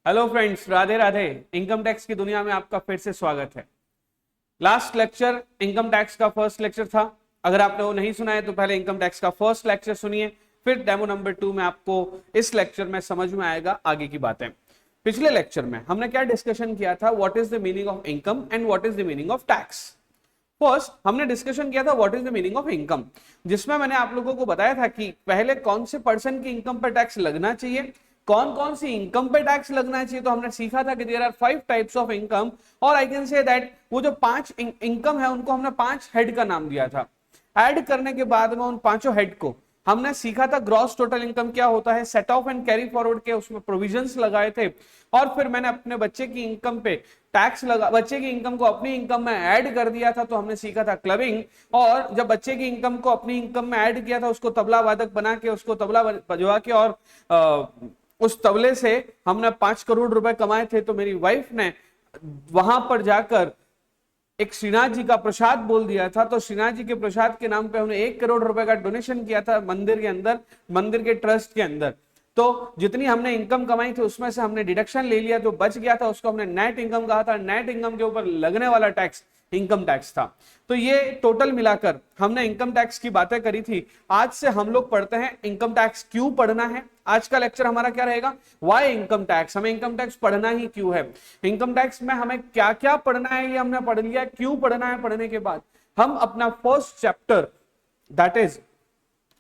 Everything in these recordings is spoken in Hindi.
Hello friends, Radhe Radhe. Income tax की दुनिया में आपका फिर से स्वागत है। लास्ट लेक्चर इनकम टैक्स का फर्स्ट लेक्चर था। अगर आपने वो नहीं सुना है तो पहले इनकम टैक्स का फर्स्ट लेक्चर सुनिए, फिर डेमो नंबर 2 में आपको इस लेक्चर में समझ में आएगा आगे की बातें। पिछले लेक्चर में हमने क्या डिस्कशन किया था? What is the meaning of income and what is the meaning of tax. First हमने डिस्कशन किया था what is the meaning of income, जिसमें मैंने आप लोगों को बताया था कि पहले कौन से पर्सन की इनकम पर टैक्स लगना चाहिए, कौन कौन सी इनकम पे टैक्स लगना चाहिए। तो हमने सीखा था कि there are 5 types of income, और आई कैन से दैट वो जो 5 इनकम है उनको हमने 5 हेड का नाम दिया था। ऐड करने के बाद में उन पांचों हेड को हमने सीखा था ग्रॉस टोटल इनकम क्या होता है, set of and carry forward के उसमें प्रोविजंस लगाए थे, और फिर मैंने अपने बच्चे की इनकम पे टैक्स लगा, बच्चे की इनकम को अपनी इनकम में ऐड कर दिया था। तो हमने सीखा था क्लबिंग, और जब बच्चे की इनकम को अपनी इनकम में ऐड किया था उसको तबला वादक बना के उसको तबला बजवा के और उस तबले से हमने 5 करोड़ रुपए कमाए थे। तो मेरी वाइफ ने वहां पर जाकर एक श्रीनाथ जी का प्रसाद बोल दिया था। तो श्रीनाथ जी के प्रसाद के नाम पे हमने 1 करोड़ रुपए का डोनेशन किया था मंदिर के अंदर, मंदिर के ट्रस्ट के अंदर। तो जितनी हमने इनकम कमाई थी उसमें से हमने डिडक्शन ले लिया, जो बच गया था उसको हमने नेट इनकम कहा था। नेट इनकम के ऊपर लगने वाला टैक्स इनकम टैक्स था। तो ये टोटल मिलाकर हमने इनकम टैक्स की बातें करी थी। आज से हम लोग पढ़ते हैं इनकम टैक्स क्यों पढ़ना है। आज का लेक्चर हमारा क्या रहेगा? Why income tax. हमें इनकम टैक्स पढ़ना ही क्यों है, इनकम टैक्स में हमें क्या क्या पढ़ना है ये हमने पढ़ लिया। क्यों पढ़ना है, पढ़ने के बाद हम अपना first chapter that is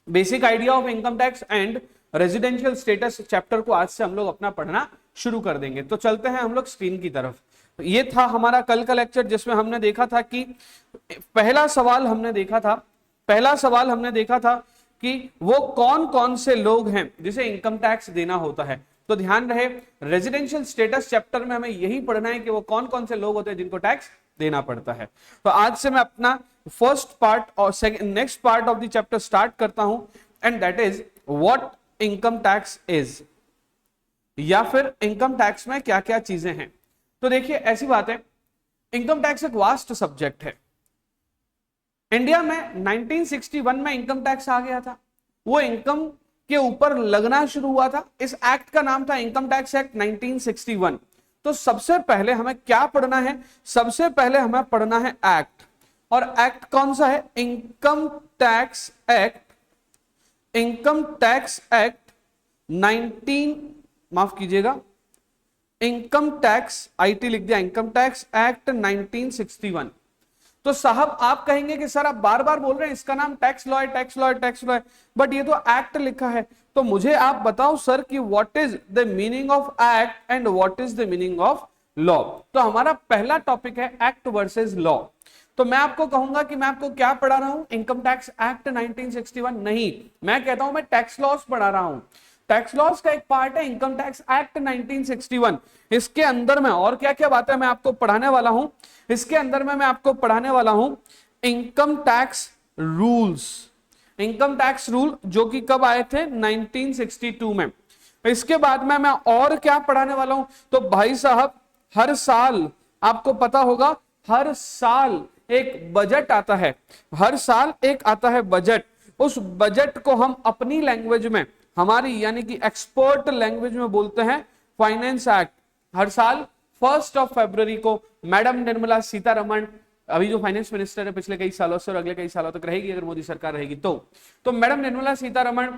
basic idea of income tax and residential status chapter को आज से हम लोग अपना पढ़ना शुरू कर देंगे। तो चलते हैं हम लोग स्क्रीन की तरफ। ये था हमारा कल का लेक्चर, जिसमें हमने देखा था कि पहला सवाल हमने देखा था कि वो कौन कौन से लोग हैं जिसे इनकम टैक्स देना होता है। तो ध्यान रहे, रेजिडेंशियल स्टेटस चैप्टर में हमें यही पढ़ना है कि वो कौन कौन से लोग होते हैं जिनको टैक्स देना पड़ता है। तो आज से मैं अपना फर्स्ट पार्ट और next part of the chapter start करता हूं, and that is what income tax is, या फिर इनकम टैक्स में क्या क्या चीजें हैं। तो देखिए ऐसी बात है, इनकम टैक्स एक वास्ट सब्जेक्ट है। इंडिया में 1961 में इनकम टैक्स आ गया था, वो इनकम के ऊपर लगना शुरू हुआ था। इस एक्ट का नाम था इनकम टैक्स एक्ट 1961। तो सबसे पहले हमें क्या पढ़ना है? सबसे पहले हमें पढ़ना है एक्ट। और एक्ट कौन सा है? इनकम टैक्स एक्ट 19, माफ कीजिएगा, इनकम टैक्स आईटी लिख दिया, इनकम टैक्स एक्ट 1961। तो साहब आप कहेंगे कि सर आप बार बार बोल रहे हैं इसका नाम टैक्स लॉ है, टैक्स लॉ है, टैक्स लॉ है, बट ये तो एक्ट लिखा है। तो मुझे आप बताओ सर कि what is the meaning of act and what is the meaning of law. तो हमारा पहला टॉपिक है एक्ट वर्सेस लॉ। तो मैं आपको कहूंगा कि मैं आपको क्या पढ़ा रहा हूं? इनकम टैक्स एक्ट 1961 नहीं, मैं कहता हूं मैं टैक्स लॉज पढ़ा रहा हूं। टैक्स लॉज का एक पार्ट है इनकम टैक्स एक्ट 1961। इसके अंदर में और क्या क्या बातें मैं आपको पढ़ाने वाला हूं? इसके अंदर में मैं आपको पढ़ाने वाला हूं income tax rules. Income tax rule जो कि कब आए थे? 1962 में। इसके बाद में मैं और क्या पढ़ाने वाला हूं? तो भाई साहब हर साल आपको पता होगा, हर साल एक बजट आता है, हर साल एक आता है बजट। उस बजट को हम अपनी लैंग्वेज में, हमारी यानी कि एक्सपर्ट लैंग्वेज में बोलते हैं फाइनेंस एक्ट। हर साल 1 फरवरी को मैडम निर्मला सीतारमण, अभी जो फाइनेंस मिनिस्टर है पिछले कई सालों से और अगले कई सालों तक रहेगी अगर मोदी सरकार रहेगी तो मैडम निर्मला सीतारमण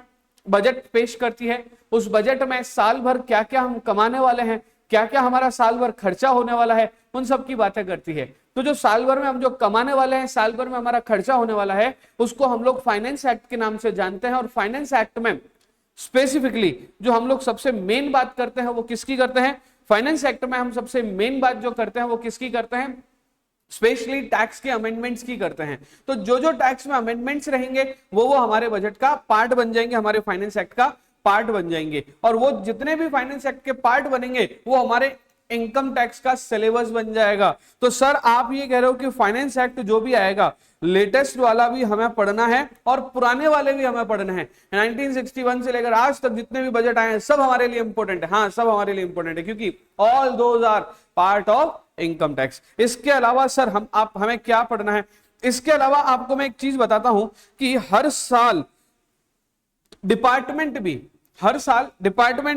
बजट पेश करती है। उस बजट में साल भर क्या क्या हम कमाने वाले हैं, क्या क्या हमारा साल भर खर्चा होने वाला है, उन सब की बातें करती है। तो जो साल भर में हम जो कमाने वाले हैं, साल भर में हमारा खर्चा होने वाला है, उसको हम लोग फाइनेंस एक्ट के नाम से जानते हैं। और फाइनेंस एक्ट में स्पेसिफिकली जो हम लोग सबसे मेन बात करते हैं वो किसकी करते हैं? फाइनेंस एक्ट में हम सबसे मेन बात जो करते हैं वो किसकी करते हैं? स्पेशली टैक्स के अमेंडमेंट्स की करते हैं। तो जो जो टैक्स में अमेंडमेंट्स रहेंगे वो हमारे बजट का पार्ट बन जाएंगे, हमारे फाइनेंस एक्ट का पार्ट बन जाएंगे। और वो जितने भी फाइनेंस एक्ट के पार्ट बनेंगे वो हमारे इनकम टैक्स का सिलेबस बन जाएगा। तो सर आप ये कह रहे हो कि फाइनेंस एक्ट जो भी आएगा, लेटेस्ट वाला भी हमें पढ़ना है और पुराने वाले भी हमें पढ़ना है। 1961 से लेकर आज तक जितने भी बजट आए हैं सब हमारे लिए इंपॉर्टेंट है। हाँ, सब हमारे लिए इंपॉर्टेंट है क्योंकि all those are part of income tax. इसके अलावा सर हमें क्या पढ़ना है? इसके अलावा आपको मैं एक चीज बताता हूं कि हर साल डिपार्टमेंट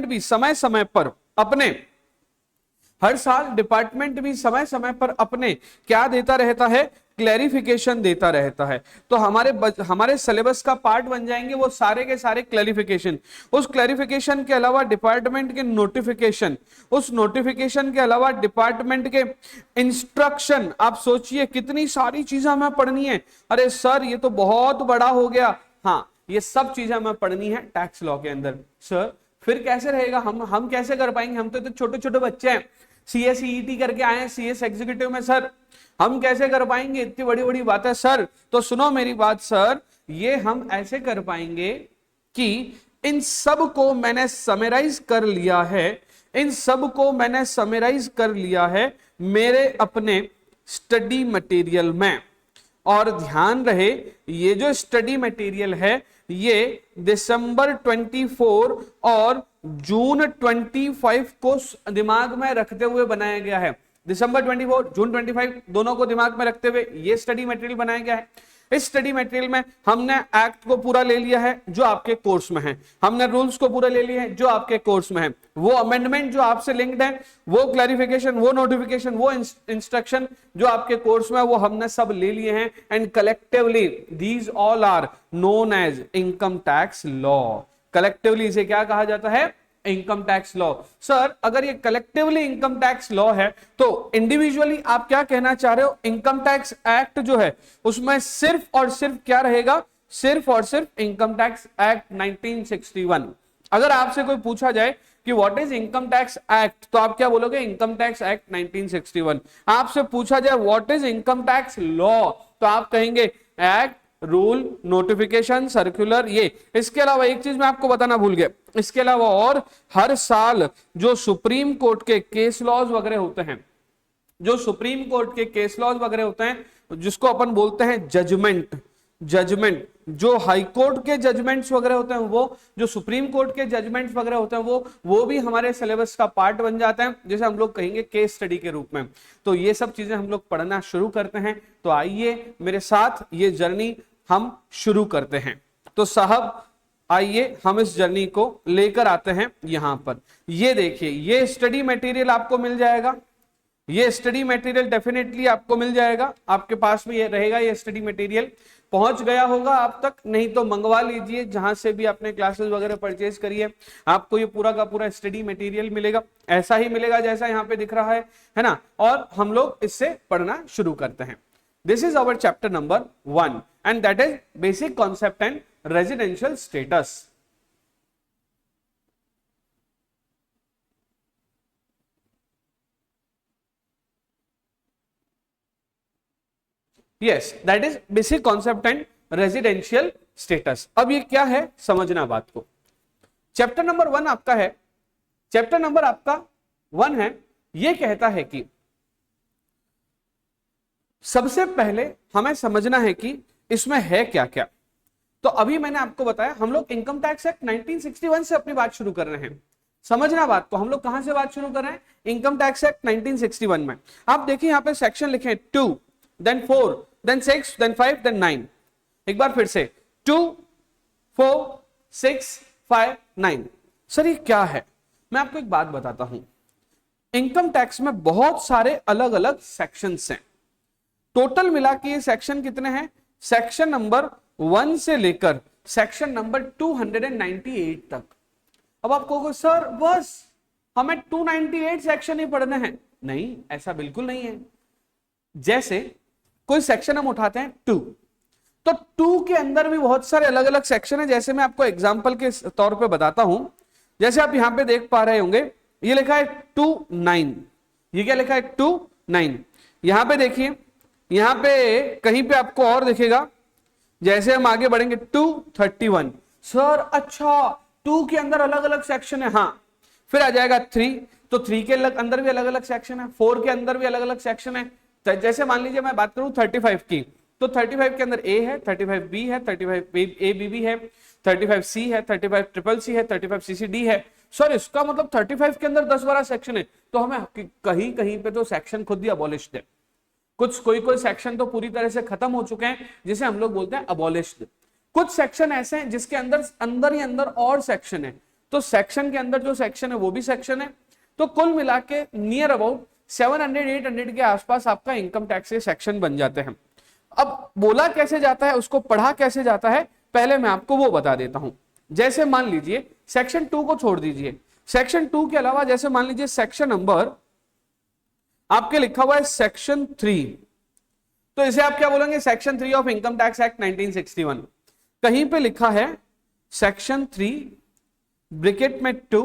भी समय समय पर अपने हर साल डिपार्टमेंट भी समय समय पर अपने क्या देता रहता है, क्लैरिफिकेशन देता रहता है। तो हमारे सिलेबस का पार्ट बन जाएंगे वो सारे के सारे क्लैरिफिकेशन। उस क्लैरिफिकेशन के अलावा डिपार्टमेंट के नोटिफिकेशन, उस नोटिफिकेशन के अलावा डिपार्टमेंट के इंस्ट्रक्शन। आप सोचिए कितनी सारी चीजें हमें पढ़नी है। अरे सर ये तो बहुत बड़ा हो गया। हाँ, ये सब चीजें हमें पढ़नी है टैक्स लॉ के अंदर। सर फिर कैसे रहेगा, हम कैसे कर पाएंगे, हम तो छोटे छोटे बच्चे हैं, सीएस ईईटी करके आए हैं सीएस एग्जीक्यूटिव में, सर हम कैसे कर पाएंगे इतनी बड़ी बड़ी बातें। सर तो सुनो मेरी बात सर, ये हम ऐसे कर पाएंगे कि इन सब को मैंने समराइज कर लिया है, इन सब को मैंने समराइज कर लिया है मेरे अपने स्टडी मटेरियल में। और ध्यान रहे ये जो स्टडी मटेरियल है ये दिसंबर 24 और जून 25 को दिमाग में रखते हुए बनाया गया है। दिसंबर 24 जून 25 दोनों को दिमाग में रखते हुए ये स्टडी मटेरियल बनाया गया है। इस स्टडी मटेरियल में हमने एक्ट को पूरा ले लिया है जो आपके कोर्स में है, हमने रूल्स को पूरा ले लिया है जो आपके कोर्स में है, वो अमेंडमेंट जो आपसे लिंक्ड है, वो क्लैरिफिकेशन, वो नोटिफिकेशन, वो इंस्ट्रक्शन जो आपके कोर्स में है, वो हमने सब ले लिए हैं। And collectively these all are known as income tax law. Collectively इसे क्या कहा जाता है, इनकम टैक्स लॉ। सर अगर ये कलेक्टिवली इनकम टैक्स लॉ है तो इंडिविजुअली आप क्या कहना चाह रहे हो, इनकम टैक्स एक्ट जो है उसमें सिर्फ और सिर्फ क्या रहेगा, सिर्फ और सिर्फ इनकम टैक्स एक्ट 1961। अगर आपसे कोई पूछा जाए कि what is income tax act तो आप क्या बोलोगे, इनकम टैक्स एक्ट 1961। आपसे पूछा जाए what is income tax law तो आप कहेंगे एक्ट, रूल, नोटिफिकेशन, सर्कुलर, ये। इसके अलावा एक चीज मैं आपको बताना भूल गया, इसके अलावा और हर साल जो सुप्रीम कोर्ट के केस लॉज वगैरह होते हैं, जो सुप्रीम कोर्ट के केस लॉज वगैरह होते हैं जिसको अपन बोलते हैं जजमेंट, जो हाई कोर्ट के जजमेंट्स वगैरह होते हैं, वो जो सुप्रीम कोर्ट के जजमेंट्स वगैरह होते हैं वो भी हमारे सिलेबस का पार्ट बन जाते हैं, जैसे हम लोग कहेंगे केस स्टडी के रूप में। तो ये सब चीजें हम लोग पढ़ना शुरू करते हैं। तो आइए मेरे साथ ये जर्नी हम शुरू करते हैं। तो साहब आइए हम इस जर्नी को लेकर आते हैं यहां पर। ये देखिए ये स्टडी मटेरियल आपको मिल जाएगा, ये स्टडी मटेरियल डेफिनेटली आपको मिल जाएगा, आपके पास में ये रहेगा। ये स्टडी मटेरियल पहुंच गया होगा आप तक, नहीं तो मंगवा लीजिए जहां से भी आपने क्लासेस वगैरह परचेज करी है, आपको ये पूरा का पूरा स्टडी मटेरियल मिलेगा। ऐसा ही मिलेगा जैसा यहाँ पे दिख रहा है ना। और हम लोग इससे पढ़ना शुरू करते हैं। This is our chapter number 1 and that is basic concept and residential status. Yes, that is basic concept and residential status. अब ये क्या है समझना बात को। चैप्टर नंबर 1 आपका है, चैप्टर नंबर आपका 1 है। ये कहता है कि सबसे पहले हमें समझना है कि इसमें है क्या क्या। तो अभी मैंने आपको बताया हम लोग इनकम टैक्स एक्ट 1961 से अपनी बात शुरू कर रहे हैं। समझना बात को, हम लोग कहां से बात शुरू कर रहे हैं, इनकम टैक्स एक्ट 1961 में। आप देखिए यहां पे सेक्शन लिखे 2 then 4 then 6 then 5 then 9। एक बार फिर से 2 4 6 5 9। सर ये क्या है, मैं आपको एक बात बताता हूं। इनकम टैक्स में बहुत सारे अलग अलग सेक्शंस हैं। टोटल मिला के ये सेक्शन कितने हैं, सेक्शन नंबर 1 से लेकर सेक्शन नंबर 298 तक। अब आप कहोगे सर बस हमें 298 सेक्शन ही पढ़ने हैं। नहीं, ऐसा बिल्कुल नहीं है। जैसे कोई सेक्शन हम उठाते हैं 2, तो 2 के अंदर भी बहुत सारे अलग अलग सेक्शन है। जैसे मैं आपको एग्जांपल के तौर पे बताता हूं, जैसे आप यहां पे देख पा रहे होंगे ये लिखा है 2(9), ये क्या लिखा है 2(9). यहां पे देखिए, यहां पे कहीं पे आपको और दिखेगा, जैसे हम आगे बढ़ेंगे 231। सर अच्छा 2 के अंदर अलग अलग सेक्शन है, हाँ। फिर आ जाएगा 3, तो 3 के अंदर भी अलग अलग सेक्शन है, 4 के अंदर भी अलग अलग सेक्शन है। जैसे मान लीजिए मैं बात करूं 35 की, तो 35 के अंदर ए है, 35B है, 35ABB है, 35C है, 35CCC है, 35CCD है। सर इसका मतलब 35 के अंदर 10-12 सेक्शन है। तो हमें कहीं कहीं पे तो सेक्शन खुद ही अबॉलिश्ड है, कुछ कोई सेक्शन तो पूरी तरह से खत्म हो चुके हैं जिसे हम लोग बोलते हैं अबॉलिश्ड। कुछ सेक्शन ऐसे हैं जिसके अंदर ही अंदर और सेक्शन है। तो सेक्शन के अंदर जो सेक्शन है वो भी सेक्शन है, तो कुल मिला के नियर अबाउट 700-800 के आसपास आपका इनकम टैक्स के सेक्शन बन जाते हैं। अब बोला कैसे जाता है, उसको पढ़ा कैसे जाता है, पहले मैं आपको वो बता देता हूं। जैसे मान लीजिए सेक्शन 2 को छोड़ दीजिए, सेक्शन 2 के अलावा जैसे मान लीजिए सेक्शन नंबर आपके लिखा हुआ है सेक्शन 3, तो इसे आप क्या बोलेंगे, section 3 of income tax act 1961। कहीं पे लिखा है सेक्शन 3 ब्रैकेट में 2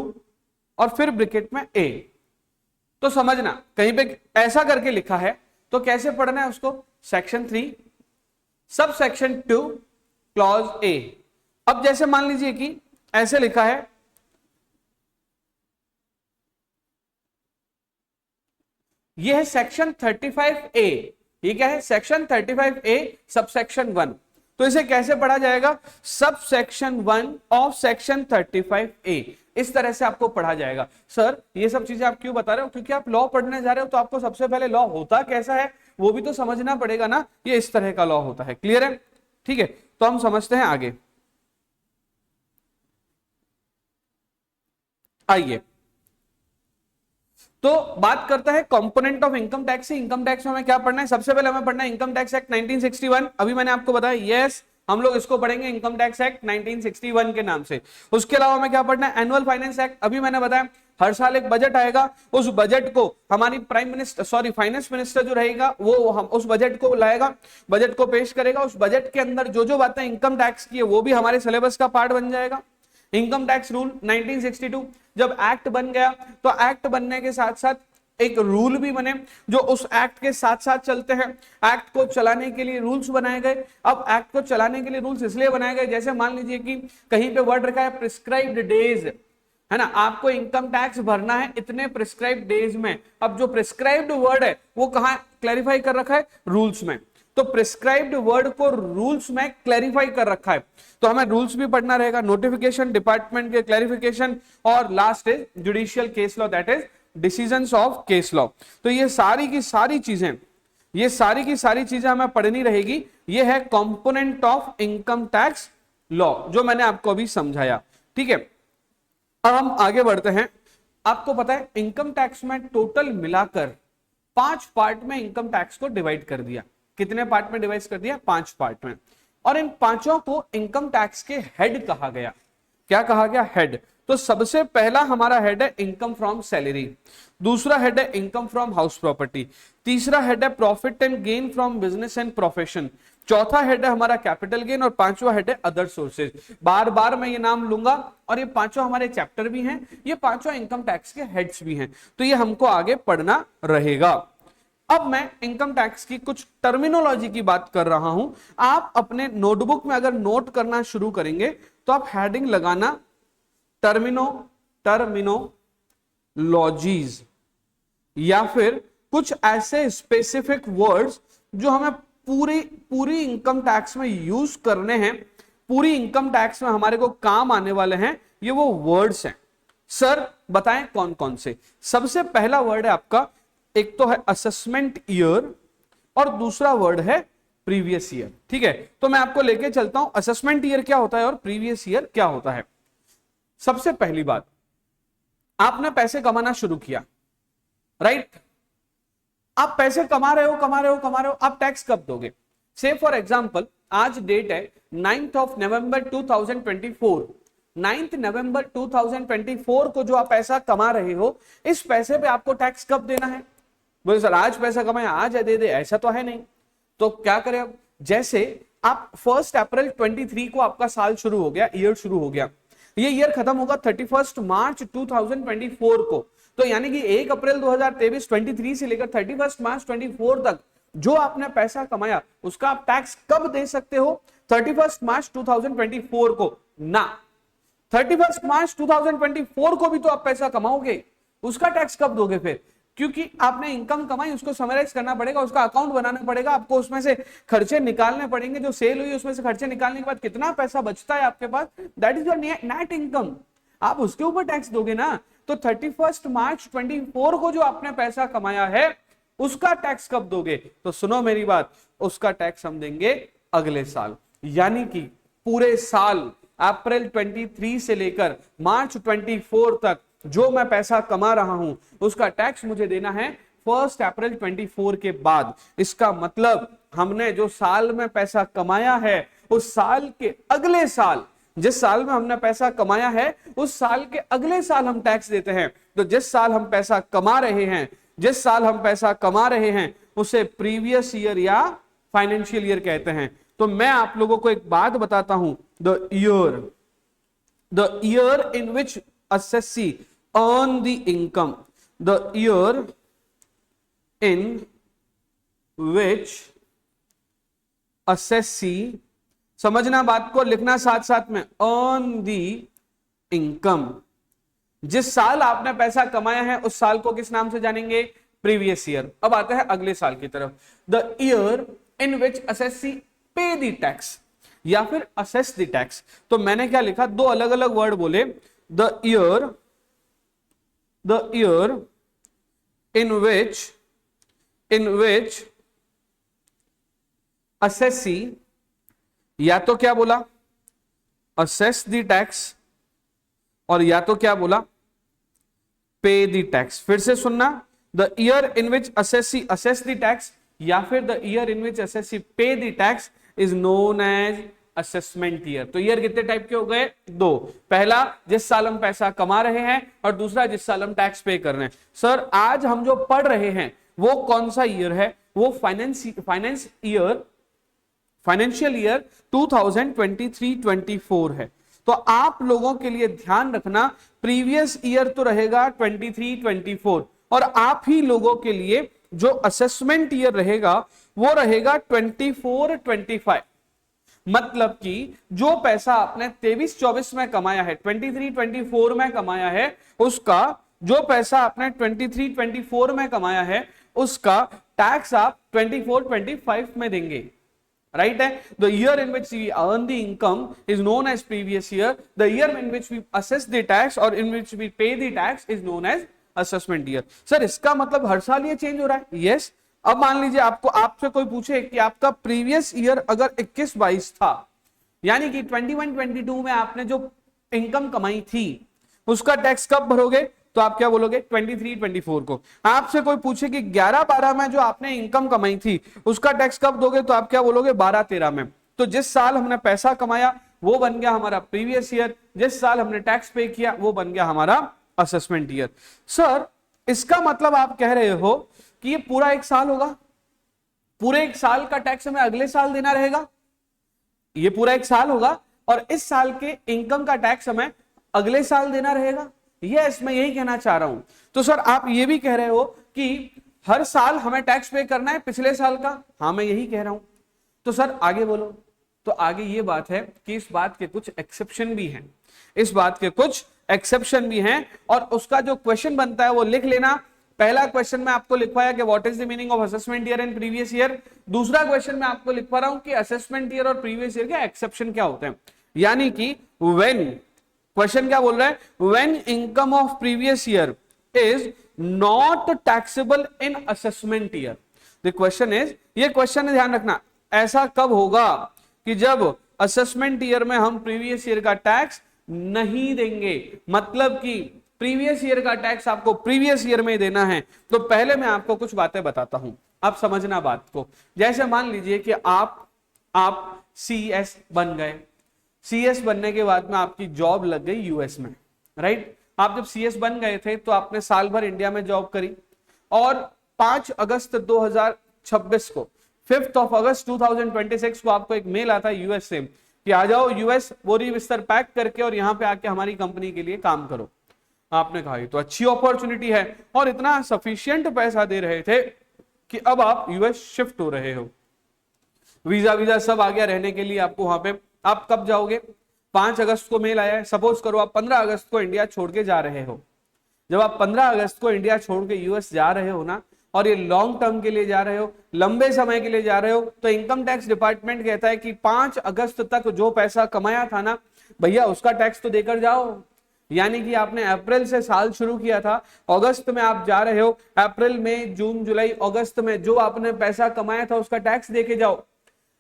और फिर ब्रैकेट में ए, तो समझना कहीं पे ऐसा करके लिखा है तो कैसे पढ़ना है उसको, section 3 sub section 2 clause A. अब जैसे मान लीजिए कि ऐसे लिखा है, यह है सेक्शन 35A, ये क्या है, सेक्शन 35A सब सेक्शन 1, तो इसे कैसे पढ़ा जाएगा, sub section 1 of section 35A, इस तरह से आपको पढ़ा जाएगा। सर ये सब चीजें आप क्यों बता रहे हो, क्योंकि आप लॉ पढ़ने जा रहे हो तो आपको सबसे पहले लॉ होता कैसा है वो भी तो समझना पड़ेगा ना, ये इस तरह का लॉ होता है। क्लियर है, ठीक है, तो हम समझते हैं आगे। आइए तो बात करता है कंपोनेंट ऑफ इनकम टैक्स से। इनकम टैक्स में हमें क्या पढ़ना है, सबसे पहले हमें पढ़ना है इनकम टैक्स एक्ट 1961। अभी मैंने आपको बताया, यस हम लोग इसको पढ़ेंगे इनकम टैक्स एक्ट 1961 के नाम से। उसके अलावा हमें क्या पढ़ना है, एनुअल फाइनेंस एक्ट। अभी मैंने बताया हर साल एक बजट आएगा, उस बजट को हमारी फाइनेंस मिनिस्टर जो रहेगा वो हम उस बजट को लाएगा, बजट को पेश करेगा, उस बजट के अंदर जो जो बातें इनकम टैक्स की है वो भी हमारे सिलेबस का पार्ट बन जाएगा। इनकम टैक्स रूल 1962 जब एक्ट बन गया तो एक्ट बनने के साथ साथ एक रूल भी बने जो उस एक्ट के साथ साथ चलते हैं। एक्ट को चलाने के लिए रूल्स बनाए गए। अब एक्ट को चलाने के लिए रूल्स इसलिए बनाए गए, जैसे मान लीजिए कि कहीं पे वर्ड रखा है प्रिस्क्राइब्ड डेज, है ना, आपको इनकम टैक्स भरना है इतने प्रिस्क्राइब्ड डेज में। अब जो प्रिस्क्राइब्ड वर्ड है वो कहां क्लैरिफाई कर रखा है, रूल्स में, तो प्रिस्क्राइब्ड वर्ड को रूल्स में क्लैरिफाई कर रखा है, तो हमें रूल्स भी पढ़ना रहेगा, नोटिफिकेशन, डिपार्टमेंट के क्लैरिफिकेशन, और last is judicial case law, that is decisions of case law. तो ये सारी की सारी चीजें, ये सारी की सारी चीजें हमें पढ़नी रहेगी। ये है component of income tax law जो मैंने आपको अभी समझाया, ठीक है। अब हम आगे बढ़ते हैं। आपको पता है इनकम टैक्स में टोटल मिलाकर 5 पार्ट में इनकम टैक्स को डिवाइड कर दिया। कितने पार्ट में डिवाइड कर दिया, 5 पार्ट में, और इन पांचों को इनकम टैक्स के हेड कहा गया। क्या कहा गया, हेड। तो सबसे पहला हमारा हेड है इनकम फ्रॉम सैलरी, दूसरा हेड है इनकम फ्रॉम हाउस प्रॉपर्टी, तीसरा हेड है profit and gain from business and profession, चौथा हेड है हमारा कैपिटल गेन, और पांचवा हेड है अदर सोर्सेज। बार बार मैं ये नाम लूंगा, और ये पांचों हमारे चैप्टर भी हैं, ये पांचों इनकम टैक्स के हेड्स भी हैं, तो ये हमको आगे पढ़ना रहेगा। अब मैं इनकम टैक्स की कुछ टर्मिनोलॉजी की बात कर रहा हूं। आप अपने नोटबुक में अगर नोट करना शुरू करेंगे तो आप हेडिंग लगाना टर्मिनोलॉजीज, या फिर कुछ ऐसे स्पेसिफिक वर्ड्स जो हमें पूरी इनकम टैक्स में यूज करने हैं, पूरी इनकम टैक्स में हमारे को काम आने वाले हैं, ये वो वर्ड्स हैं। सर बताएं कौन कौन से। सबसे पहला वर्ड है आपका, एक तो है असेसमेंट ईयर और दूसरा वर्ड है प्रीवियस ईयर, ठीक है। तो मैं आपको लेके चलता हूं असेसमेंट ईयर क्या होता है और प्रीवियस ईयर क्या होता है। सबसे पहली बात, आपने पैसे कमाना शुरू किया, राइट, आप पैसे कमा रहे हो, आप टैक्स कब दोगे। से फॉर एग्जांपल आज डेट है 9th of November 2024, 9th November 2024 को जो आप पैसा कमा रहे हो, इस पैसे पे आपको टैक्स कब देना है। बोले सर आज पैसा कमाया आज दे दे, ऐसा तो है नहीं। तो क्या करें अब, जैसे आप 1 अप्रैल 23 को आपका साल शुरू हो गया, ईयर शुरू हो गया, ये ईयर खत्म होगा 31 मार्च 2024 को, तो यानी कि 1 अप्रैल 2023 से लेकर 31 मार्च 24 तक जो आपने पैसा कमाया उसका आप टैक्स कब दे सकते हो, 31 मार्च 2024 को ना, 31 मार्च 2024 को भी तो आप पैसा कमाओगे, उसका टैक्स कब दोगे फिर, क्योंकि आपने इनकम कमाई, उसको समराइज करना पड़ेगा, उसका अकाउंट बनाना पड़ेगा, आपको उसमें से खर्चे निकालने पड़ेंगे, जो सेल हुई उसमें से खर्चे निकालने के बाद कितना पैसा बचता है आपके पास, that is your net income, आप उसके ऊपर टैक्स दोगे ना। तो 31 मार्च 24 को जो आपने पैसा कमाया है उसका टैक्स कब दोगे, तो सुनो मेरी बात, उसका टैक्स हम देंगे अगले साल, यानी कि पूरे साल अप्रैल 23 से लेकर मार्च 24 तक जो मैं पैसा कमा रहा हूं उसका टैक्स मुझे देना है 1 अप्रैल 24 के बाद। इसका मतलब हमने जो साल में पैसा कमाया है उस साल के अगले साल, जिस साल में हमने पैसा कमाया है उस साल के अगले साल हम टैक्स देते हैं। तो जिस साल हम पैसा कमा रहे हैं, जिस साल हम पैसा कमा रहे हैं उसे प्रीवियस ईयर या फाइनेंशियल ईयर कहते हैं। तो मैं आप लोगों को एक बात बताता हूं, the year in which assessee earn the income, the year in which assessee, समझना बात को, लिखना साथ साथ में, earn the income, जिस साल आपने पैसा कमाया है उस साल को किस नाम से जानेंगे? Previous year. अब आता है अगले साल की तरफ, the year in which assessee पे द टैक्स या फिर असेस द टैक्स। तो मैंने क्या लिखा, दो अलग अलग वर्ड बोले, the year in which assessee, या तो क्या बोला assess the tax और या तो क्या बोला pay the tax। फिर से सुनना, the year in which assessee assess the tax या फिर the year in which assessee pay the tax is known as assessment year. तो ईयर कितने टाइप के हो गए? दो। पहला जिस साल हम पैसा कमा रहे हैं और दूसरा जिस साल हम टैक्स पे कर रहे हैं। सर आज हम जो पढ़ रहे हैं वो कौन सा ईयर है? वो फाइनेंशियल ईयर 2023-24 है। तो आप लोगों के लिए ध्यान रखना, प्रीवियस ईयर तो रहेगा 23-24 और आप ही लोगों के लिए जो असेसमेंट ईयर रहेगा वो रहेगा 24-25। मतलब कि जो पैसा आपने 23-24 में कमाया है, 23-24 में कमाया है, उसका जो पैसा आपने 23-24 में कमाया है उसका टैक्स आप 24-25 में देंगे। राइट है? The year in which we earn the income is known as previous year, the year in which we assess the tax और in which we pay the tax is known as assessment year. Sir इसका मतलब हर साल ये चेंज हो रहा है? यस। अब मान लीजिए आपसे कोई पूछे कि आपका प्रीवियस ईयर अगर 21-22 था, यानी कि 21-22 में आपने जो इनकम कमाई थी उसका टैक्स कब भरोगे? तो आप क्या बोलोगे? 23-24 को। आपसे कोई पूछे कि 11-12 में जो आपने इनकम कमाई थी उसका टैक्स कब दोगे? तो आप क्या बोलोगे? 12-13 में। तो जिस साल हमने पैसा कमाया वो बन गया हमारा प्रीवियस ईयर, जिस साल हमने टैक्स पे किया वो बन गया हमारा असेसमेंट ईयर। सर इसका मतलब आप कह रहे हो कि ये पूरा एक साल होगा, पूरे एक साल का टैक्स हमें अगले साल देना रहेगा? ये पूरा एक साल होगा और इस साल के इनकम का टैक्स हमें अगले साल देना रहेगा? यस, मैं यही कहना चाह रहा हूं। तो सर आप ये भी कह रहे हो कि हर साल हमें टैक्स पे करना है पिछले साल का? हाँ मैं यही कह रहा हूं। तो सर आगे बोलो। तो आगे ये बात है कि इस बात के कुछ एक्सेप्शन भी हैं, इस बात के कुछ एक्सेप्शन भी हैं और उसका जो क्वेश्चन बनता है वो लिख लेना। पहला क्वेश्चन में आपको लिखवाया कि what is the meaning of assessment year and previous year. दूसरा क्वेश्चन में आपको लिखवा रहा हूं कि असेसमेंट ईयर और प्रीवियस ईयर के एक्सेप्शन क्या होते हैं। यानी कि व्हेन, क्वेश्चन क्या बोल रहा है? When income of previous year is not taxable in assessment year. The question is, ये क्वेश्चन ध्यान रखना, ऐसा कब होगा कि जब असेसमेंट ईयर में हम प्रीवियस ईयर का टैक्स नहीं देंगे। मतलब कि प्रीवियस ईयर का टैक्स आपको प्रीवियस ईयर में देना है। तो पहले मैं आपको कुछ बातें बताता हूं, आप समझना बात को। जैसे मान लीजिए कि आप सीएस बन गए, सीएस बनने के बाद में आपकी जॉब लग गई यूएस में। राइट? आप जब सीएस बन गए थे तो आपने साल भर इंडिया में जॉब करी और 5 अगस्त 2026 को, 5 अगस्त 2026 को आपको एक मेल आता है यूएस से कि आ जाओ यूएस, बोरी बिस्तर पैक करके और यहां पे आके हमारी कंपनी के लिए काम करो। आपने कहा ये तो अच्छी अपॉर्चुनिटी है और इतना सफिशिएंट पैसा दे रहे थे कि अब आप यूएस शिफ्ट हो रहे हो, वीजा सब आ गया रहने के लिए आपको वहां पे। आप कब जाओगे? 5 अगस्त को मेल आया है, सपोज करो आप 15 अगस्त को इंडिया छोड़ के जा रहे हो। जब आप 15 अगस्त को इंडिया छोड़ के यूएस जा रहे हो ना, और ये लॉन्ग टर्म के लिए जा रहे हो, लंबे समय के लिए जा रहे हो, तो इनकम टैक्स डिपार्टमेंट कहता है कि 5 अगस्त तक जो पैसा कमाया था ना भैया उसका टैक्स तो देकर जाओ। यानी कि आपने अप्रैल से साल शुरू किया था, अगस्त में आप जा रहे हो, अप्रैल मई जून जुलाई अगस्त में जो आपने पैसा कमाया था उसका टैक्स देके जाओ।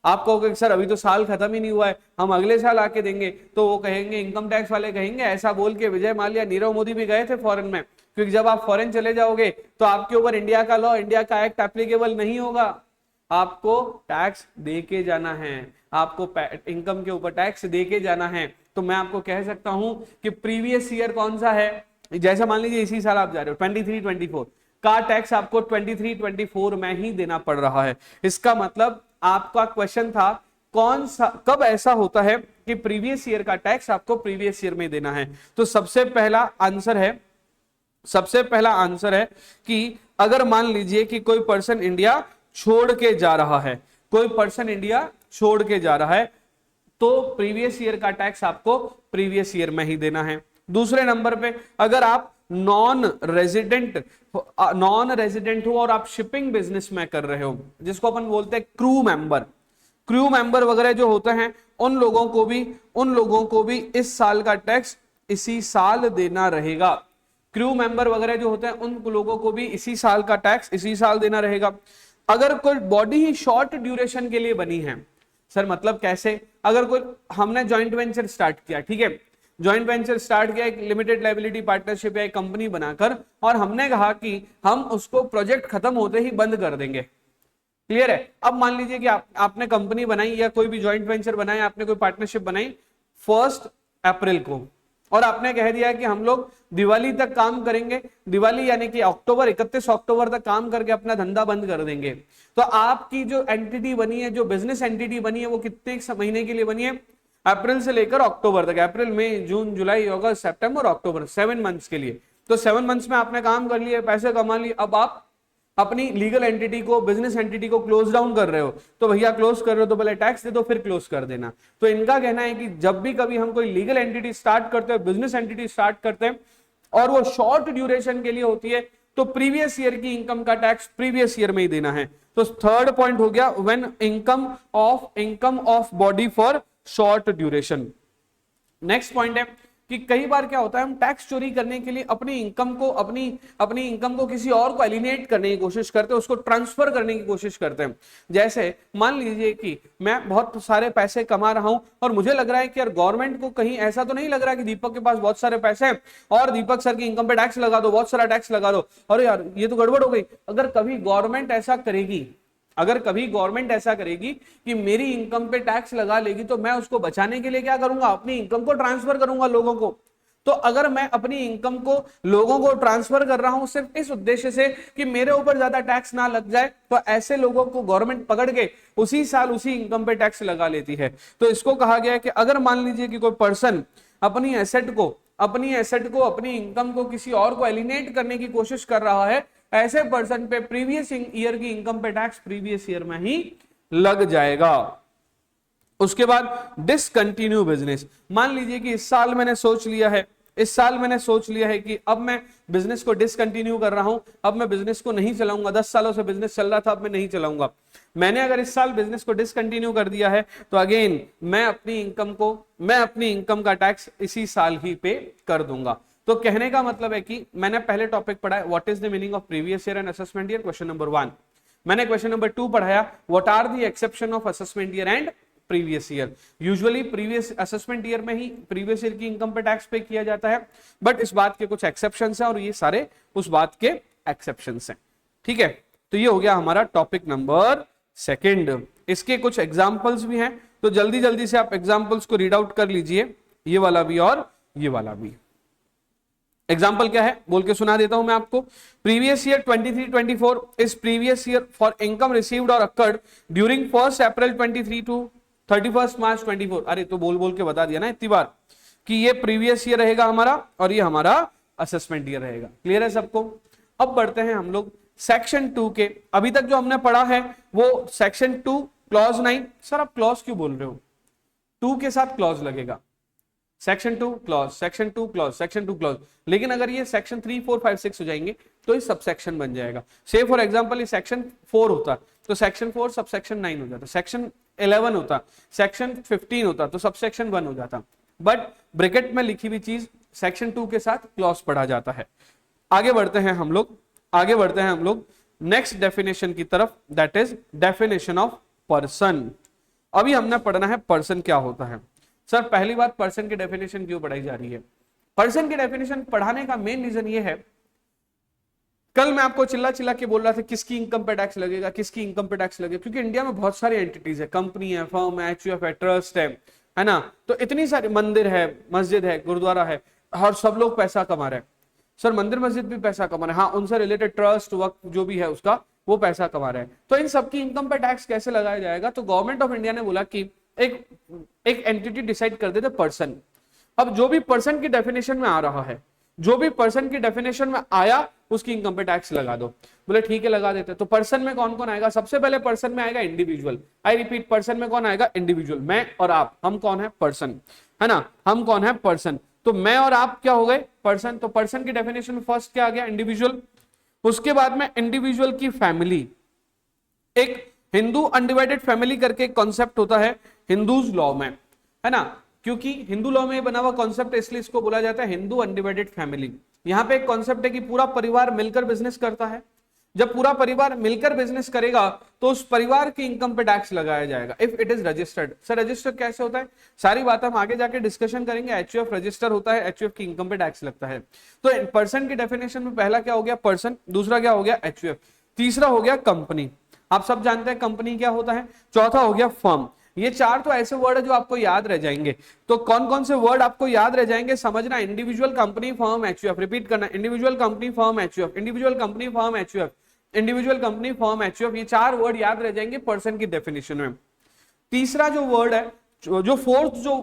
आप कहोगे कि सर अभी तो साल खत्म ही नहीं हुआ है, हम अगले साल आके देंगे, तो वो कहेंगे, इनकम टैक्स वाले कहेंगे, ऐसा बोल के विजय माल्या, नीरव मोदी भी गए थे फॉरेन में, क्योंकि जब आप फॉरेन चले जाओगे तो आपके ऊपर इंडिया का लॉ, इंडिया का एक्ट एप्लीकेबल नहीं होगा, आपको टैक्स दे के जाना है, आपको इनकम के ऊपर टैक्स दे के जाना है। तो मैं आपको कह सकता हूं कि प्रीवियस ईयर कौन सा है, जैसा मान लीजिए इसी साल आप जा रहे हो 23-24 का टैक्स आपको 23-24 में ही देना पड़ रहा है। इसका मतलब आपका क्वेश्चन था कौन सा, कब ऐसा होता है कि प्रीवियस ईयर का टैक्स आपको प्रीवियस ईयर में देना है। तो सबसे पहला आंसर है कि अगर मान लीजिए कि कोई पर्सन इंडिया छोड़ के जा रहा है, कोई पर्सन इंडिया छोड़ के जा रहा है, तो प्रीवियस ईयर का टैक्स आपको प्रीवियस ईयर में ही देना है। दूसरे नंबर पे अगर आप नॉन रेजिडेंट हो और आप शिपिंग बिजनेस में कर रहे हो, जिसको अपन बोलते हैं क्रू मेंबर वगैरह जो होते हैं, उन लोगों को भी इस साल का टैक्स इसी साल देना रहेगा। क्रू मेंबर वगैरह जो होते हैं उन लोगों को भी इसी साल का टैक्स इसी साल देना रहेगा। अगर कोई बॉडी ही शॉर्ट ड्यूरेशन के लिए बनी है, सर मतलब कैसे, अगर कोई हमने जॉइंट वेंचर स्टार्ट किया, ठीक है, जॉइंट वेंचर स्टार्ट किया, एक लिमिटेड लायबिलिटी पार्टनरशिप या एक कंपनी बनाकर, और हमने कहा कि हम उसको प्रोजेक्ट खत्म होते ही बंद कर देंगे, क्लियर है। अब मान लीजिए कि आपने कंपनी बनाई या कोई भी जॉइंट वेंचर बनाया, आपने कोई पार्टनरशिप बनाई 1 अप्रैल को, और आपने कह दिया कि हम लोग दिवाली तक काम करेंगे, दिवाली यानी कि 31 अक्टूबर तक काम करके अपना धंधा बंद कर देंगे। तो आपकी जो एंटिटी बनी है, जो बिजनेस एंटिटी बनी है, वो कितने महीने के लिए बनी है, अप्रैल से लेकर अक्टूबर तक, अप्रैल मई जून जुलाई अगस्त सितंबर अक्टूबर, 7 मंथ्स के लिए। तो 7 मंथ्स में आपने काम कर लिए, पैसे कमा लिए, अब आप अपनी लीगल एंटिटी को, बिजनेस एंटिटी को क्लोज डाउन कर रहे हो, तो भैया क्लोज कर रहे हो तो पहले टैक्स दे दो फिर क्लोज कर देना। तो इनका कहना है कि जब भी कभी हम कोई लीगल एंटिटी स्टार्ट करते हैं, बिजनेस एंटिटी स्टार्ट करते हैं, और वो शॉर्ट ड्यूरेशन के लिए होती है, तो प्रीवियस ईयर की इनकम का टैक्स प्रीवियस ईयर में ही देना है। तो थर्ड पॉइंट हो गया when income of body for short duration. Next point है कि कई बार क्या होता है, हम टैक्स चोरी करने के लिए अपनी इनकम को किसी और को एलिनेट करने की कोशिश करते हैं, उसको ट्रांसफर करने की कोशिश करते हैं। जैसे मान लीजिए कि मैं बहुत सारे पैसे कमा रहा हूं और मुझे लग रहा है कि यार गवर्नमेंट को कहीं ऐसा तो नहीं लग रहा है कि दीपक के पास बहुत सारे पैसे हैं और दीपक सर की इनकम पे टैक्स लगा दो, बहुत सारा टैक्स लगा दो, अरे यार ये तो गड़बड़ हो गई। अगर कभी गवर्नमेंट ऐसा करेगी कि मेरी इनकम पे टैक्स लगा लेगी, तो मैं उसको बचाने के लिए क्या करूंगा, अपनी इनकम को ट्रांसफर करूंगा लोगों को। तो अगर मैं अपनी इनकम को लोगों को ट्रांसफर कर रहा हूं सिर्फ इस उद्देश्य से कि मेरे ऊपर ज्यादा टैक्स ना लग जाए, तो ऐसे लोगों को गवर्नमेंट पकड़ के उसी साल उसी इनकम पे टैक्स लगा लेती है। तो इसको कहा गया है कि अगर मान लीजिए कि कोई पर्सन अपनी एसेट को अपनी इनकम को किसी और को एलिनेट करने की कोशिश कर रहा है, ऐसे पर्सन पे प्रीवियस ईयर की इनकम पे टैक्स प्रीवियस ईयर में ही लग जाएगा। उसके बाद डिसकंटिन्यू बिजनेस, मान लीजिए कि इस साल मैंने सोच लिया है कि अब मैं बिजनेस को डिसकंटिन्यू कर रहा हूं, अब मैं बिजनेस को नहीं चलाऊंगा, 10 सालों से बिजनेस चल रहा था, अब मैं नहीं चलाऊंगा। मैंने अगर इस साल बिजनेस को डिसकंटिन्यू कर दिया है, तो अगेन मैं अपनी इनकम का टैक्स इसी साल ही पे कर दूंगा। तो कहने का मतलब है कि मैंने पहले टॉपिक पढ़ा है what is the meaning of previous year and assessment year, question number 1। मैंने क्वेश्चन नंबर 2 पढ़ाया what are the exception of assessment year and previous year. Usually previous assessment year में ही प्रीवियस ईयर की इनकम पे टैक्स पे किया जाता है, बट इस बात के कुछ एक्सेप्शंस हैं और ये सारे उस बात के एक्सेप्शंस हैं, ठीक है। तो ये हो गया हमारा टॉपिक नंबर 2। इसके कुछ एग्जांपल्स भी हैं, तो जल्दी जल्दी से आप एग्जांपल्स को रीड आउट कर लीजिए, ये वाला भी और ये वाला भी। एग्जाम्पल क्या है बोल के सुना देता हूं मैं आपको। Previous year 23-24 is previous year for income received और अकर्ड ड्यूरिंग 1 अप्रैल 23 टू 31 मार्च 24। अरे तो बोल बोल के बता दिया ना इतनी बार कि ये प्रीवियस ईयर रहेगा हमारा और ये हमारा असेसमेंट ईयर रहेगा। क्लियर है सबको। अब बढ़ते हैं हम लोग सेक्शन 2 के। अभी तक जो हमने पढ़ा है वो सेक्शन 2 क्लॉज 9। सर आप क्लॉज क्यों बोल रहे हो, 2 के साथ क्लॉज लगेगा, section 2 clause, section 2 clause, section 2 clause. लेकिन अगर ये सेक्शन 3, 4, 5, 6 हो जाएंगे तो ये सबसेक्शन बन जाएगा। से फॉर एग्जांपल ये सेक्शन 4 होता तो सेक्शन 4 सबसेक्शन 9 हो जाता, सेक्शन 11 होता, सेक्शन 15 होता तो सबसेक्शन 1 हो जाता। बट ब्रैकेट में लिखी हुई चीज सेक्शन 2 के साथ क्लॉज पढ़ा जाता है। आगे बढ़ते हैं हम लोग नेक्स्ट डेफिनेशन की तरफ, that is definition of person. अभी हमने पढ़ना है पर्सन क्या होता है। सर पहली बात, पर्सन की डेफिनेशन क्यों पढ़ाई जा रही है? पर्सन की डेफिनेशन पढ़ाने का मेन रीजन ये है, कल मैं आपको चिल्ला चिल्ला के बोल रहा था किसकी इनकम पे टैक्स लगेगा, किसकी इनकम पे टैक्स लगेगा, क्योंकि इंडिया में बहुत सारी एंटिटीज है, कंपनी है, फर्म है, एचयूएफ है, ट्रस्ट है ना, तो इतनी सारी मंदिर है, मस्जिद है, गुरुद्वारा है, और सब लोग पैसा कमा रहे हैं। सर मंदिर मस्जिद भी पैसा कमा रहे हैं, हाँ उनसे रिलेटेड ट्रस्ट वक्त जो भी है उसका वो पैसा कमा रहे हैं, तो इन सबकी इनकम पे टैक्स कैसे लगाया जाएगा? तो गवर्नमेंट ऑफ इंडिया ने बोला कि एक एंटिटी डिसाइड कर देते पर्सन। अब जो भी पर्सन की डेफिनेशन में आ रहा है, जो भी पर्सन की डेफिनेशन में आया उसकी इनकम पे टैक्स लगा दो। बोले ठीक है लगा देते। तो पर्सन में कौन कौन आएगा? सबसे पहले पर्सन में आएगा इंडिविजुअल। आई रिपीट, पर्सन में कौन आएगा? इंडिविजुअल। मैं और आप, हम कौन है? पर्सन, है ना, हम कौन है? पर्सन। तो मैं और आप क्या हो गए? पर्सन। तो पर्सन की डेफिनेशन में फर्स्ट क्या आ गया? इंडिविजुअल। उसके बाद में इंडिविजुअल की फैमिली, एक हिंदू अनडिवाइडेड फैमिली करके एक कॉन्सेप्ट होता है हिंदूज लॉ में, है ना, क्योंकि हिंदू लॉ में बना हुआ कॉन्सेप्ट है इसलिए इसको बोला जाता है हिंदू अनडिवाइडेड फैमिली। यहां पे एक कॉन्सेप्ट है कि पूरा परिवार मिलकर बिजनेस करता है। जब पूरा परिवार मिलकर बिजनेस करेगा तो उस परिवार की इनकम पे टैक्स लगाया जाएगा if it is registered. Sir register कैसे होता है? सारी बात हम आगे जाके डिस्कशन करेंगे। एचयूएफ रजिस्टर होता है, एचयूएफ की इनकम पे टैक्स लगता है। तो पर्सन की डेफिनेशन में पहला क्या हो गया? पर्सन। दूसरा क्या हो गया? एचयूएफ। तीसरा हो गया कंपनी। आप सब जानते हैं कंपनी क्या होता है। चौथा हो गया फर्म। ये चार तो ऐसे वर्ड है जो आपको याद रह जाएंगे। तो कौन कौन से वर्ड आपको याद रह जाएंगे समझना। Individual company firm HUF, repeat करना, individual company firm HUF, individual company firm HUF, individual company firm HUF. ये चार वर्ड याद रह जाएंगे पर्सन की डेफिनेशन में। तीसरा जो वर्ड है, जो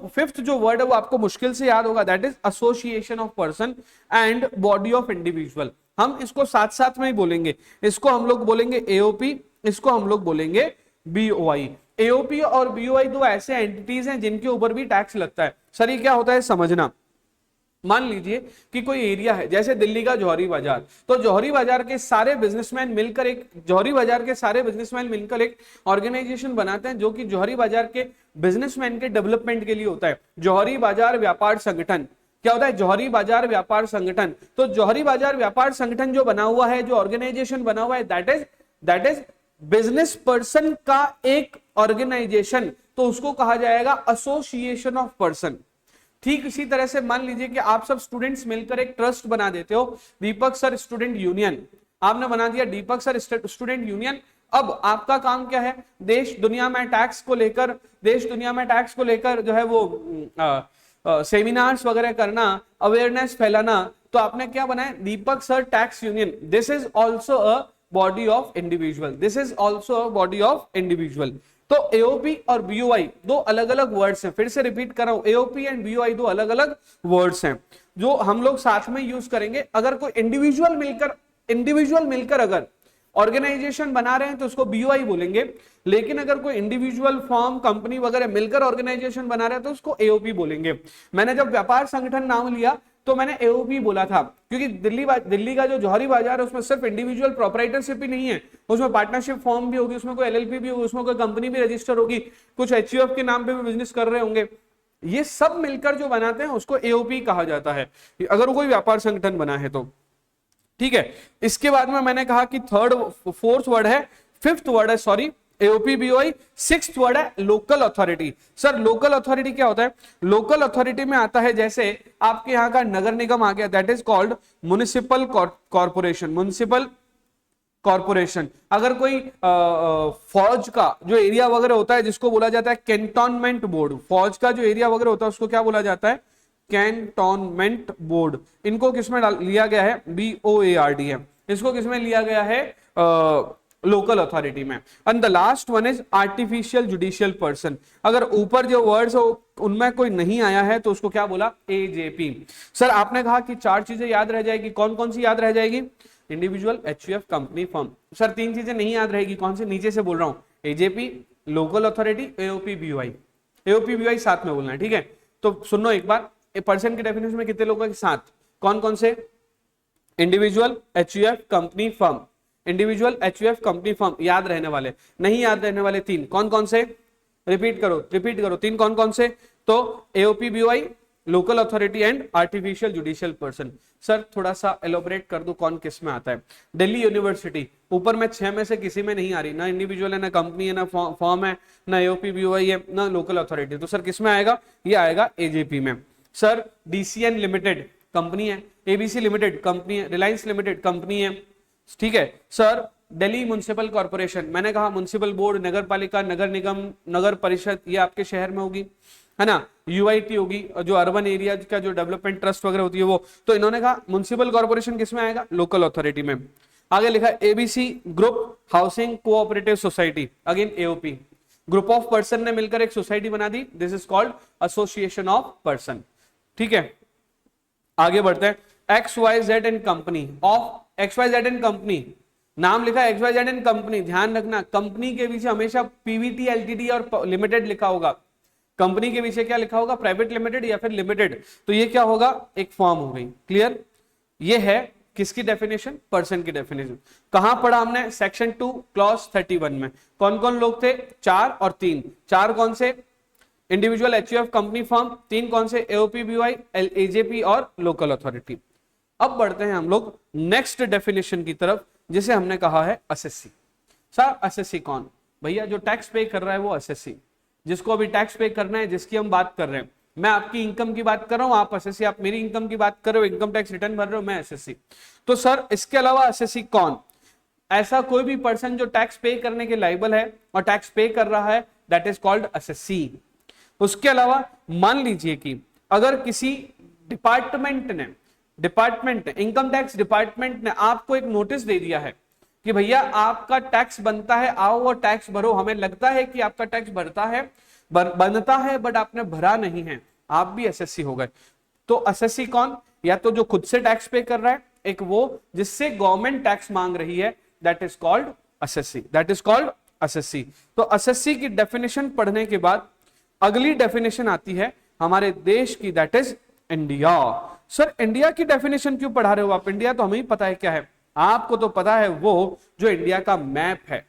फिफ्थ जो वर्ड है वो आपको मुश्किल से याद होगा, that is association of person and body of individual. हम इसको साथ साथ में ही बोलेंगे। इसको हम लोग बोलेंगे एओपी, इसको हम लोग बोलेंगे बीओआई। एओपी और बीओआई दो ऐसे एंटिटीज हैं जिनके ऊपर भी टैक्स लगता है। सर ये क्या होता है समझना। मान लीजिए कि कोई एरिया है, जैसे दिल्ली का जौहरी बाजार, तो जौहरी बाजार के सारे बिजनेसमैन मिलकर एक ऑर्गेनाइजेशन बनाते हैं जो कि जौहरी बाजार के बिजनेसमैन के डेवलपमेंट के लिए होता है। जौहरी बाजार व्यापार संगठन क्या होता है? जौहरी बाजार व्यापार संगठन। तो जौहरी बाजार व्यापार संगठन जो बना हुआ है, जो ऑर्गेनाइजेशन बना हुआ है, दैट इज बिजनेस पर्सन का एक ऑर्गेनाइजेशन, तो उसको कहा जाएगा एसोसिएशन ऑफ पर्सन। ठीक इसी तरह से मान लीजिए कि आप सब स्टूडेंट्स मिलकर एक ट्रस्ट बना देते हो, दीपक सर स्टूडेंट यूनियन, आपने बना दिया दीपक सर स्टूडेंट यूनियन। अब आपका काम क्या है? देश दुनिया में टैक्स को लेकर जो है वो सेमिनार्स वगैरह करना, अवेयरनेस फैलाना। तो आपने क्या बनाया? Deepak sir tax union. This is also a body of individual, this is also a body of individual. तो एओपी और बीओआई दो अलग अलग वर्ड्स हैं। फिर से रिपीट कर रहा हूं, एओपी एंड बीओआई दो अलग अलग वर्ड्स हैं जो हम लोग साथ में यूज करेंगे। अगर कोई इंडिविजुअल मिलकर अगर ऑर्गेनाइजेशन बना रहे हैं तो उसको बीओआई बोलेंगे, लेकिन अगर कोई इंडिविजुअल फर्म कंपनी वगैरह मिलकर ऑर्गेनाइजेशन बना रहे हैं तो उसको एओपी बोलेंगे। मैंने जब व्यापार संगठन नाम लिया तो मैंने एओपी बोला था, क्योंकि दिल्ली का जो जौहरी बाजार है उसमें सिर्फ इंडिविजुअल प्रोप्राइटरशिप ही नहीं है, उसमें पार्टनरशिप फॉर्म भी होगी, उसमें कोई एलएलपी भी होगी, उसमें कोई कंपनी भी रजिस्टर होगी, कुछ एचयूएफ के नाम पे भी बिजनेस कर रहे होंगे। ये सब मिलकर जो बनाते हैं उसको एओपी कहा जाता है, अगर कोई व्यापार संगठन बना है तो। ठीक है, इसके बाद में मैंने कहा कि फोर्थ वर्ड है, फिफ्थ वर्ड है sorry, AOP BOI. Sixth word है local authority. Sir local authority क्या होता है? लोकल अथॉरिटी में आता है जैसे आपके यहाँ का नगर निगम आ गया, that is called municipal corporation. Municipal corporation. अगर कोई फौज का जो एरिया वगैरह होता है जिसको बोला जाता है कैंटोनमेंट बोर्ड, फौज का जो एरिया वगैरह होता है उसको क्या बोला जाता है? Cantonment board. इनको किसमें लिया गया है? BOARD। इसको किसमें लिया गया है? लोकल अथॉरिटी में। And the last one is artificial judicial person. अगर ऊपर जो वर्ड्स हो उनमें कोई नहीं आया है तो उसको क्या बोला? AJP। सर आपने कहा कि चार चीजें याद रह जाएगी, कौन कौन सी याद रह जाएगी? Individual, HUF, company, firm. Sir तीन चीजें नहीं याद रहेगी, कौन सी? नीचे से बोल रहा हूं, AJP, local authority, AOP BOI. AOP BOI साथ में बोलना है, ठीक है? तो सुनो एक बार, पर्सन की डेफिनेशन में कितने लोगों के साथ? कौन कौन से? Individual, HUF, company, firm. Individual, HUF, company, firm याद रहने वाले। नहीं याद रहने वाले तीन कौन कौन से? रिपीट करो तीन कौन कौन से? तो AOP BOI, local authority and artificial judicial person. Sir थोड़ा सा एलोबरेट कर दूं कौन किस में आता है। दिल्ली यूनिवर्सिटी ऊपर में 6 में से किसी में नहीं आ रही, ना इंडिविजुअल है, ना कंपनी है, ना फॉर्म है, ना एओपी बीओआई है, ना लोकल अथॉरिटी। तो सर किस में आएगा, ये आएगा एजेपी में। सर डीसीएन लिमिटेड कंपनी है, एबीसी लिमिटेड कंपनी है, रिलायंस लिमिटेड कंपनी है, ठीक है। सर दिल्ली म्युनिसिपल कॉर्पोरेशन, मैंने कहा म्युनिसिपल बोर्ड, नगर पालिका, नगर निगम, नगर परिषद, ये आपके शहर में होगी, है ना। यूआईटी होगी जो अर्बन एरिया का जो डेवलपमेंट ट्रस्ट वगैरह होती है वो। तो इन्होंने कहा म्युनिसिपल कॉर्पोरेशन किसमें आएगा, लोकल अथॉरिटी में। आगे लिखा ABC group housing cooperative society, again AOP, group of person ने मिलकर एक सोसाइटी बना दी, this is called association of person, ठीक है। आगे बढ़ते हैं, XYZ and company of XYZ and company, नाम लिखा XYZ एंड कंपनी, ध्यान रखना कंपनी के पीछे हमेशा पीवीटी एलटीडी और लिमिटेड लिखा होगा, कंपनी के पीछे क्या लिखा होगा, प्राइवेट लिमिटेड या फिर लिमिटेड। तो ये क्या होगा, एक फॉर्म हो गई, क्लियर। ये है किसकी डेफिनेशन, पर्सन की डेफिनेशन। कहां पढ़ा हमने, सेक्शन 2 क्लॉज 31 में। कौन कौन लोग थे, 4 और 3। 4 कौन से, इंडिविजुअल, एचयूएफ, कंपनी, फर्म। 3 कौन से, एओपी बीओआई, एजेपी और लोकल अथॉरिटी। अब बढ़ते हैं हम लोग नेक्स्ट डेफिनेशन की तरफ, जिसे हमने कहा है एसएससी। सर एसएससी कौन, भैया जो टैक्स पे कर रहा है वो एसएससी, जिसको अभी टैक्स पे करना है, जिसकी हम बात कर रहे हैं। मैं आपकी इनकम की बात कर रहा हूं, आप एसएससी, आप मेरी इनकम की बात कर रहे हो, इनकम टैक्स रिटर्न भर रहे हो, मैं एसएससी। तो सर इसके अलावा एसएससी कौन, ऐसा कोई भी पर्सन जो टैक्स पे करने के लायबल है और टैक्स पे कर रहा है, दैट इज कॉल्ड एसएससी। उसके अलावा मान लीजिए कि अगर किसी डिपार्टमेंट ने इनकम टैक्स डिपार्टमेंट ने आपको एक नोटिस दे दिया है कि भैया आपका टैक्स बनता है, आओ वो टैक्स भरो, हमें लगता है कि आपका टैक्स बनता है बट आपने भरा नहीं है, आप भी एसएससी हो गए। तो एसएससी कौन, या तो जो खुद से टैक्स पे कर रहा है, एक वो जिससे गवर्नमेंट टैक्स मांग रही है, that is called SSC, that is called SSC. तो एसएससी की डेफिनेशन पढ़ने के बाद अगली डेफिनेशन आती है हमारे देश की, that is India. Sir India की डेफिनेशन क्यों पढ़ा रहे हो आप, इंडिया तो हमें ही पता है क्या है, आपको तो पता है वो जो इंडिया का मैप है,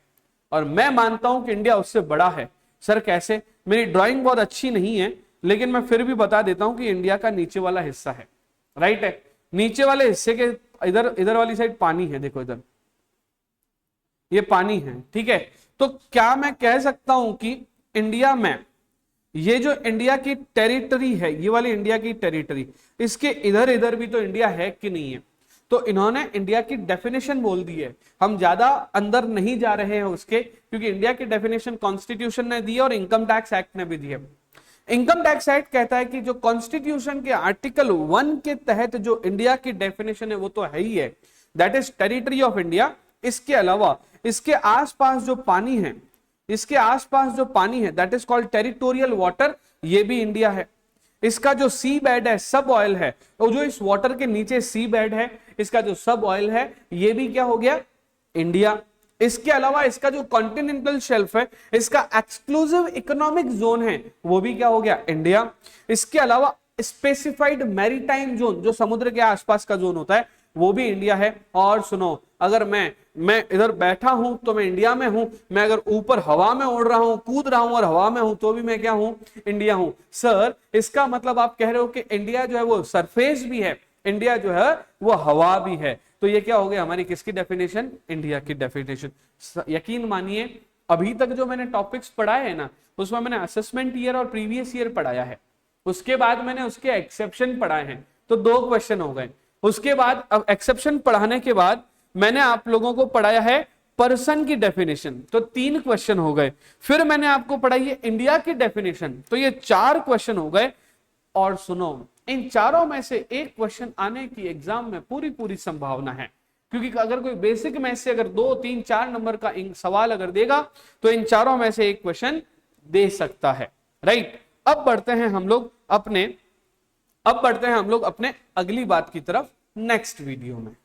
और मैं मानता हूं कि इंडिया उससे बड़ा है। सर कैसे, मेरी ड्राइंग बहुत अच्छी नहीं है लेकिन मैं फिर भी बता देता हूं कि इंडिया का नीचे वाला हिस्सा है, राइट है, नीचे वाले हिस्से के इधर वाली साइड पानी है, देखो इधर ये पानी है, ठीक है। तो क्या मैं कह सकता हूं कि इंडिया में ये जो इंडिया की टेरिटरी है, ये वाली इंडिया की टेरिटरी, इसके इधर भी तो इंडिया है कि नहीं है। तो इन्होंने इंडिया की डेफिनेशन बोल दी है, हम ज्यादा अंदर नहीं जा रहे हैं उसके, क्योंकि इंडिया की डेफिनेशन कॉन्स्टिट्यूशन ने दी है और इनकम टैक्स एक्ट ने भी दी है। इनकम टैक्स एक्ट कहता है कि जो कॉन्स्टिट्यूशन के आर्टिकल 1 के तहत जो इंडिया की डेफिनेशन है वो तो है ही है, that is territory of India. इसके अलावा इसके आसपास जो पानी है, that is called territorial water, ये भी इंडिया है। इसका जो सी बेड है, सब ऑयल है, और जो इस वाटर के नीचे सी बेड है, इसका जो सब ऑयल है, ये भी क्या हो गया, इंडिया। इसके अलावा इसका जो कॉन्टिनेंटल शेल्फ है, इसका एक्सक्लूसिव इकोनॉमिक जोन है, वो भी क्या हो गया, इंडिया। इसके अलावा स्पेसिफाइड मैरीटाइम जोन, जो समुद्र के आसपास का जोन होता है, वो भी इंडिया है। और सुनो, अगर मैं इधर बैठा हूं तो मैं इंडिया में हूं, मैं अगर ऊपर हवा में उड़ रहा हूं, कूद रहा हूं और हवा में हूं, तो भी मैं क्या हूं, इंडिया हूं। सर इसका मतलब आप कह रहे हो कि इंडिया जो है वो सरफेस भी है, इंडिया जो है वो हवा भी है। तो ये क्या हो गया, हमारी किसकी डेफिनेशन, इंडिया की डेफिनेशन। यकीन मानिए अभी तक जो मैंने टॉपिक्स पढ़ाए हैं ना, उसमें मैंने असेसमेंट ईयर और प्रीवियस ईयर पढ़ाया है, उसके बाद मैंने उसके एक्सेप्शन पढ़ाए हैं, तो 2 क्वेश्चन हो गए। उसके बाद अब एक्सेप्शन पढ़ाने के बाद मैंने आप लोगों को पढ़ाया है पर्सन की डेफिनेशन, तो 3 क्वेश्चन हो गए। फिर मैंने आपको पढ़ाई है इंडिया की डेफिनेशन, तो ये 4 क्वेश्चन हो गए। और सुनो, इन चारों में से एक क्वेश्चन आने की एग्जाम में पूरी संभावना है, क्योंकि अगर कोई बेसिक मैथ से अगर 2, 3, 4 नंबर का सवाल अगर देगा तो इन चारों में से एक क्वेश्चन दे सकता है, राइट। अब बढ़ते हैं हम लोग अपने अगली बात की तरफ नेक्स्ट वीडियो में।